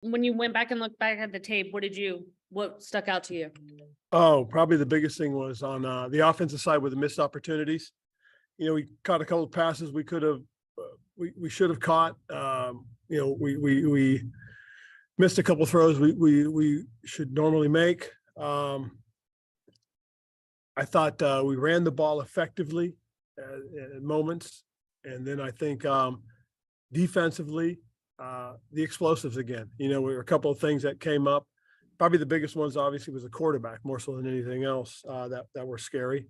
When you went back and looked back at the tape, what stuck out to you? Oh, probably the biggest thing was on the offensive side with the missed opportunities. We caught a couple of passes we could have, we should have caught. We missed a couple of throws we should normally make. I thought we ran the ball effectively at moments, and then I think defensively, the explosives again. There were a couple of things that came up. Probably the biggest ones, obviously, was the quarterback more so than anything else that were scary.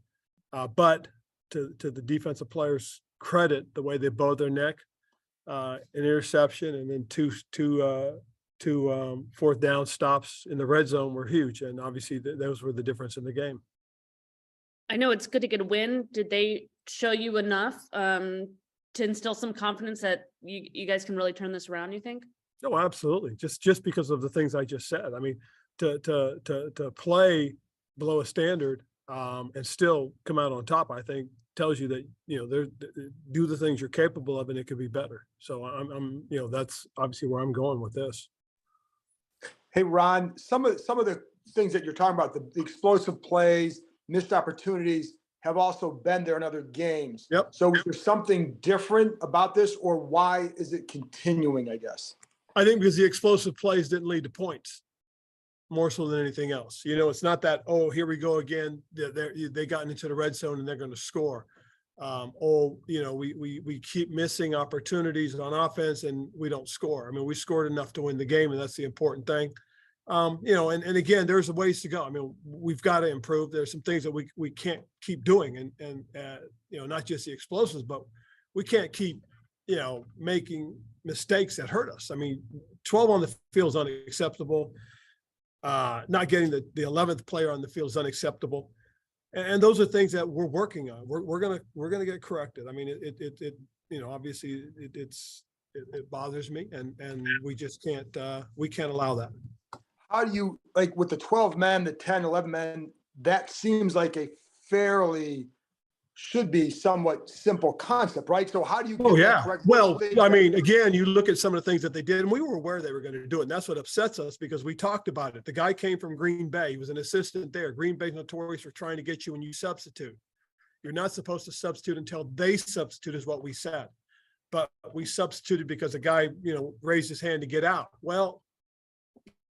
But to the defensive players' credit, the way they bowed their neck, an interception, and then two fourth down stops in the red zone were huge, and obviously those were the difference in the game. I know it's good to get a win. Did they show you enough to instill some confidence that you guys can really turn this around, you think? No, absolutely. Just because of the things I just said. I mean, to play below a standard and still come out on top, I think tells you that do the things you're capable of, and it could be better. So I'm that's obviously where I'm going with this. Hey, Ron, some of the things that you're talking about, the explosive plays, missed opportunities, have also been there in other games. Yep. So is there something different about this, or why is it continuing, I guess? I think because the explosive plays didn't lead to points more so than anything else. It's not that, oh, here we go again. They got into the red zone and they're going to score. We keep missing opportunities on offense and we don't score. I mean, we scored enough to win the game, and that's the important thing. And again, there's a ways to go. I mean, we've got to improve. There's some things that we can't keep doing, and not just the explosives, but we can't keep, making mistakes that hurt us. I mean, 12 on the field is unacceptable. Not getting the 11th player on the field is unacceptable. And those are things that we're working on. We're gonna get corrected. I mean, it obviously it bothers me, and we just can't allow that. How do you, like, with the 12 men, the 10, 11 men, that seems like a should be somewhat simple concept, right? So how do you get that correct? Well, I mean, again, you look at some of the things that they did, and we were aware they were going to do it. And that's what upsets us, because we talked about it. The guy came from Green Bay. He was an assistant there. Green Bay's notorious for trying to get you when you substitute. You're not supposed to substitute until they substitute, is what we said. But we substituted because a guy, raised his hand to get out. Well,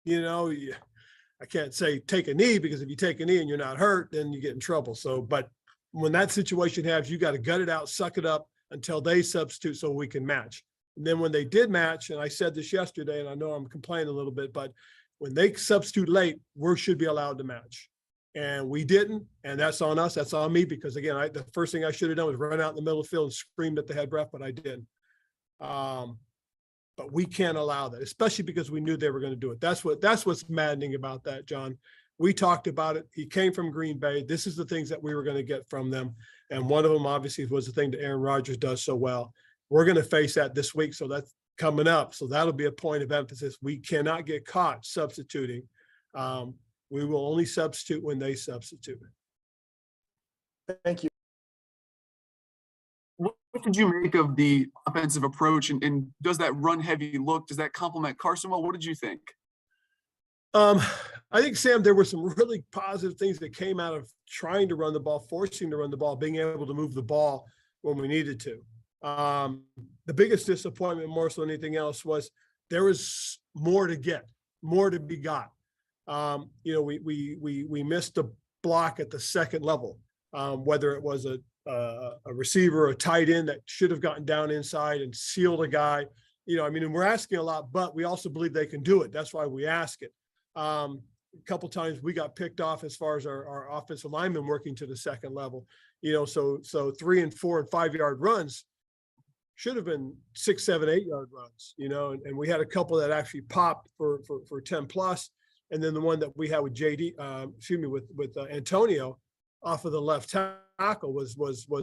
I can't say take a knee, because if you take a knee and you're not hurt, then you get in trouble. So, but when that situation happens, you got to gut it out, suck it up until they substitute so we can match. And then when they did match, and I said this yesterday, and I know I'm complaining a little bit, but when they substitute late, we should be allowed to match. And we didn't, and that's on us. That's on me, because again, the first thing I should have done was run out in the middle of the field and screamed at the head ref, but I didn't. But we can't allow that, especially because we knew they were going to do it. That's what's maddening about that, John. We talked about it. He came from Green Bay. This is the things that we were going to get from them. And one of them obviously was the thing that Aaron Rodgers does so well. We're going to face that this week. So that's coming up. So that'll be a point of emphasis. We cannot get caught substituting. We will only substitute when they substitute. Thank you. What did you make of the offensive approach, and does that run heavy look, does that complement Carson well? What did you think? I think, Sam, there were some really positive things that came out of trying to run the ball, forcing to run the ball, being able to move the ball when we needed to. The biggest disappointment, more so than anything else, was there was more to get, more to be got. We missed a block at the second level, whether it was a receiver or a tight end that should have gotten down inside and sealed a guy. And we're asking a lot, but we also believe they can do it. That's why we ask it. A couple times we got picked off as far as our offensive linemen working to the second level. So 3 and 4 and 5 yard runs should have been 6, 7, 8 yard runs. And we had a couple that actually popped for 10 plus, and then the one that we had with with Antonio off of the left tackle was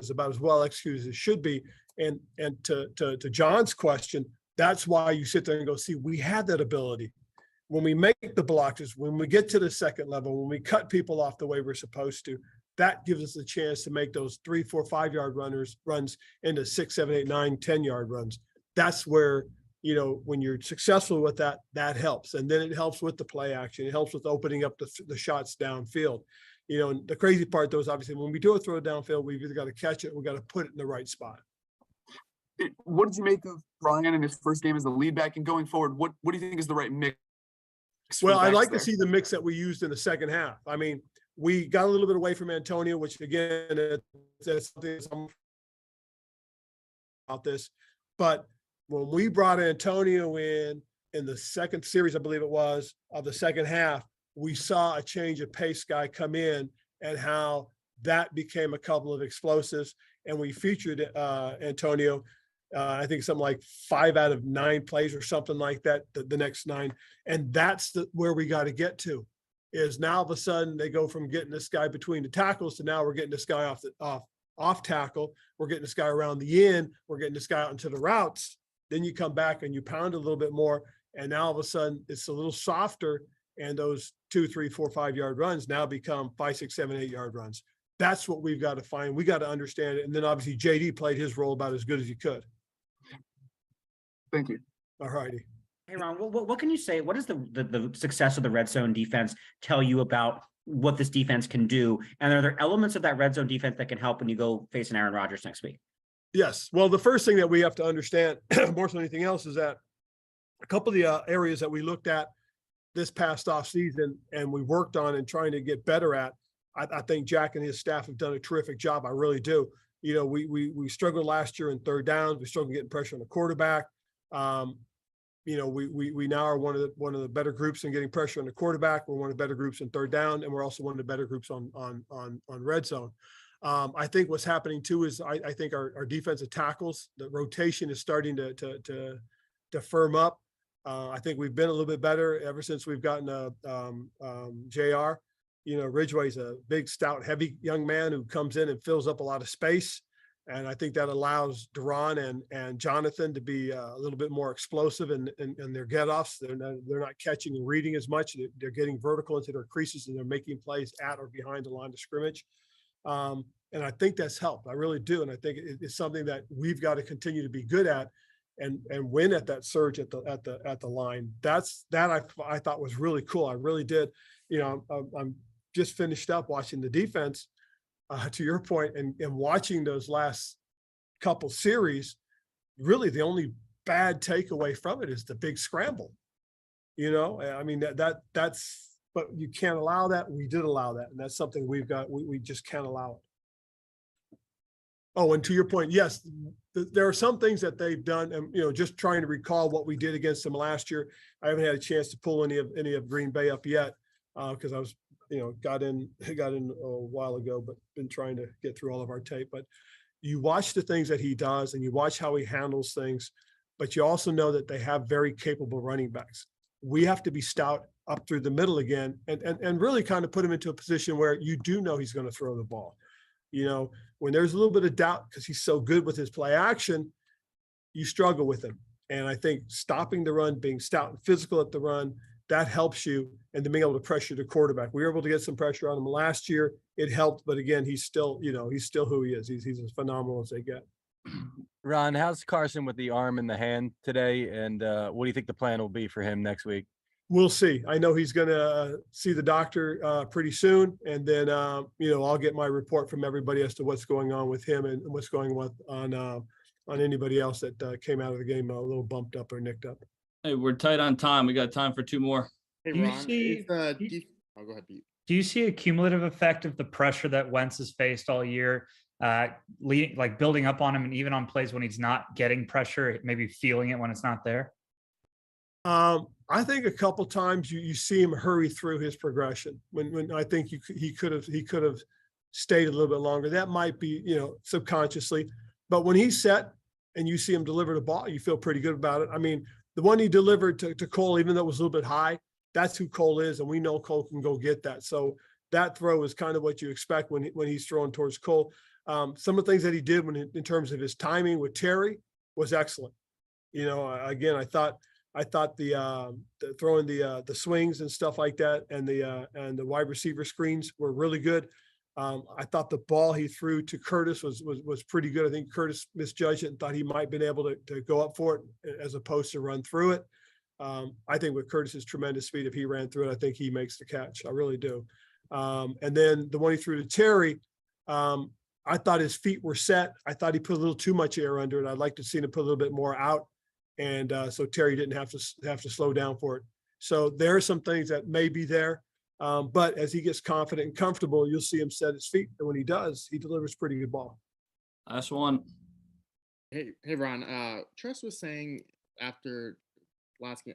about as well executed as it should be. And to John's question, that's why you sit there and go, see, we had that ability. When we make the blocks, when we get to the second level, when we cut people off the way we're supposed to, that gives us a chance to make those 3, 4, 5 yard runs into 6, 7, 8, 9, 10 yard runs. That's where, when you're successful with that, that helps. And then it helps with the play action. It helps with opening up the shots downfield. And the crazy part though is obviously when we do a throw downfield, we've either got to catch it, or we got to put it in the right spot. What did you make of Brian in his first game as the lead back, and going forward, what do you think is the right mix? Well, I like to see the mix that we used in the second half. I mean, we got a little bit away from Antonio, which again, that's something about this. But when we brought Antonio in the second series, I believe it was, of the second half, we saw a change of pace guy come in, and how that became a couple of explosives. And we featured Antonio, I think something like 5 out of 9 plays or something like that, the next 9. And that's where we got to get to, is now all of a sudden they go from getting this guy between the tackles to now we're getting this guy off tackle. We're getting this guy around the end. We're getting this guy out into the routes. Then you come back and you pound a little bit more. And now all of a sudden it's a little softer. And those 2, 3, 4, 5 yard runs now become 5, 6, 7, 8 yard runs. That's what we've got to find. We got to understand it. And then obviously JD played his role about as good as he could. Thank you. All righty. Hey, Ron, what can you say? What does the success of the red zone defense tell you about what this defense can do? And are there elements of that red zone defense that can help when you go face an Aaron Rodgers next week? Yes. Well, the first thing that we have to understand more than anything else is that a couple of the areas that we looked at this past off season and we worked on and trying to get better at, I think Jack and his staff have done a terrific job. I really do. We struggled last year in third downs. We struggled getting pressure on the quarterback. We now are one of the better groups in getting pressure on the quarterback. We're one of the better groups in third down, and we're also one of the better groups on red zone. I think what's happening too is I think our defensive tackles, the rotation is starting to firm up. I think we've been a little bit better ever since we've gotten JR. Ridgway's a big, stout, heavy young man who comes in and fills up a lot of space. And I think that allows Duran and Jonathan to be a little bit more explosive in their get-offs. They're not catching and reading as much. They're getting vertical into their creases, and they're making plays at or behind the line of scrimmage. And I think that's helped. I really do. And I think it's something that we've got to continue to be good at and win at that surge at the line. I thought was really cool. I really did. I'm just finished up watching the defense. To your point, and watching those last couple series, really the only bad takeaway from it is the big scramble. I mean, that's, but you can't allow that. We did allow that. And that's something we just can't allow it. Oh, and to your point, yes, there are some things that they've done, and, just trying to recall what we did against them last year. I haven't had a chance to pull any of Green Bay up yet because I was, got in a while ago, but been trying to get through all of our tape. But you watch the things that he does and you watch how he handles things, but you also know that they have very capable running backs. We have to be stout up through the middle again and really kind of put him into a position where you do know he's going to throw the ball. When there's a little bit of doubt because he's so good with his play action, you struggle with him. And I think stopping the run, being stout and physical at the run, that helps you, and to being able to pressure the quarterback. We were able to get some pressure on him last year. It helped, but again, he's still who he is. He's as phenomenal as they get. Ron, how's Carson with the arm and the hand today? And what do you think the plan will be for him next week? We'll see. I know he's going to see the doctor pretty soon. And then, I'll get my report from everybody as to what's going on with him and what's going on anybody else that came out of the game a little bumped up or nicked up. Hey, we're tight on time. We got time for 2 more. Hey, Do you Ron, see- go ahead, Pete. Do you see a cumulative effect of the pressure that Wentz has faced all year, building up on him, and even on plays when he's not getting pressure, maybe feeling it when it's not there? I think a couple times you see him hurry through his progression when I think he could have stayed a little bit longer. That might be, subconsciously, but when he's set and you see him deliver the ball, you feel pretty good about it. I mean, the one he delivered to Cole, even though it was a little bit high, that's who Cole is, and we know Cole can go get that. So that throw is kind of what you expect when he's throwing towards Cole. Some of the things that he did in terms of his timing with Terry was excellent. Again, I thought the throwing the swings and stuff like that, and the wide receiver screens were really good. I thought the ball he threw to Curtis was pretty good. I think Curtis misjudged it and thought he might have been able to go up for it as opposed to run through it. I think with Curtis's tremendous speed, if he ran through it, I think he makes the catch. I really do. And then the one he threw to Terry, I thought his feet were set. I thought he put a little too much air under it. I'd like to see him put a little bit more out. And so Terry didn't have to slow down for it. So there are some things that may be there. But as he gets confident and comfortable, you'll see him set his feet. And when he does, he delivers pretty good ball. Last one. Hey, Ron. Tress was saying after last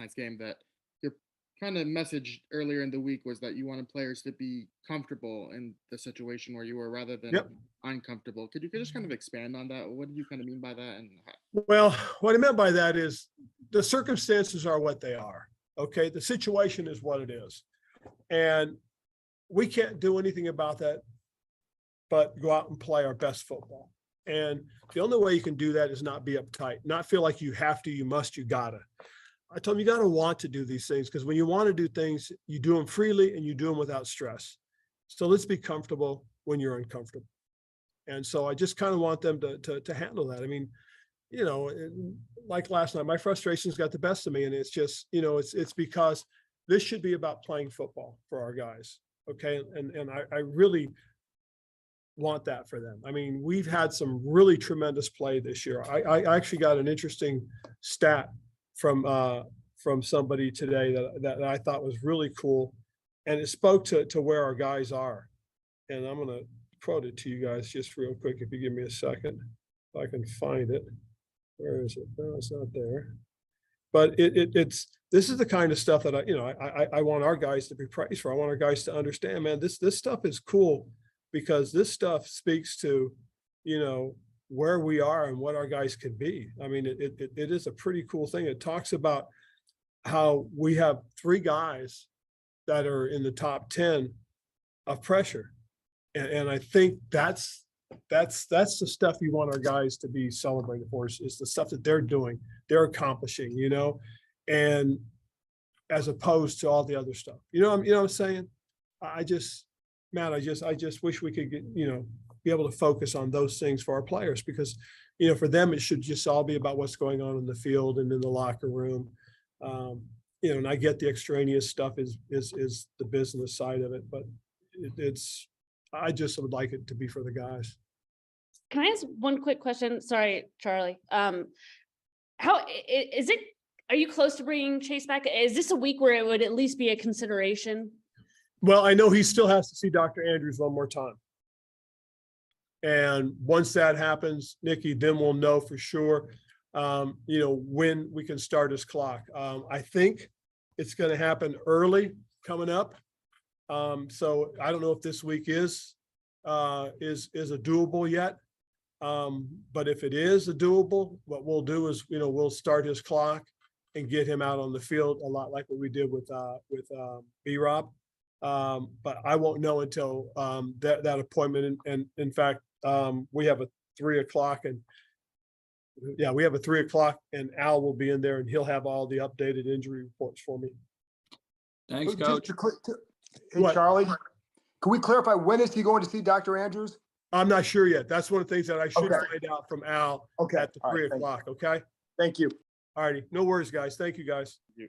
night's game that your kind of message earlier in the week was that you wanted players to be comfortable in the situation where you were rather than uncomfortable. Could you just kind of expand on that? What do you kind of mean by that? And well, what I meant by that is the circumstances are what they are. Okay. The situation is what it is. And we can't do anything about that, but go out and play our best football. And the only way you can do that is not be uptight, not feel like you have to, you must, you gotta. I told him you gotta want to do these things, because when you want to do things, you do them freely and you do them without stress. So let's be comfortable when you're uncomfortable. And so I just kind of want them to handle that. I mean, you know, like last night, my frustrations got the best of me, and it's just, you know, it's because this should be about playing football for our guys. Okay. And I really want that for them. I mean, we've had some really tremendous play this year. I actually got an interesting stat from somebody today that I thought was really cool, and it spoke to where our guys are. And I'm going to quote it to you guys just real quick, if you give me a second, if I can find it. Where is it? No, it's not there. But this is the kind of stuff that I want our guys to be praised for. I want our guys to understand, man, this stuff is cool, because this stuff speaks to, you know, where we are and what our guys can be. I mean, it is a pretty cool thing. It talks about how we have 3 guys that are in the top 10 of pressure. And I think that's the stuff you want our guys to be celebrated for, is the stuff that they're doing, they're accomplishing, you know, and as opposed to all the other stuff, you know what I'm saying? I just wish we could get, you know, be able to focus on those things for our players, because, you know, for them, it should just all be about what's going on in the field and in the locker room. You know, and I get the extraneous stuff is the business side of it, but I just would like it to be for the guys. Can I ask one quick question? Sorry, Charlie. How is it? Are you close to bringing Chase back? Is this a week where it would at least be a consideration? Well, I know he still has to see Dr. Andrews one more time. And once that happens, Nikki, then we'll know for sure, you know, when we can start his clock. I think it's going to happen early coming up. So I don't know if this week is a doable yet. But if it is a doable, what we'll do is, you know, we'll start his clock and get him out on the field a lot like what we did with B-Rob. But I won't know until that appointment. And in fact, we have a 3 o'clock, and we have a 3 o'clock, and Al will be in there, and he'll have all the updated injury reports for me. Thanks, Coach. Hey, Charlie, can we clarify, when is he going to see Dr. Andrews? I'm not sure yet. That's one of the things that I should find out from Al Okay. at the 3 o'clock. Okay. Thank you. All righty. No worries, guys. Thank you, guys. you.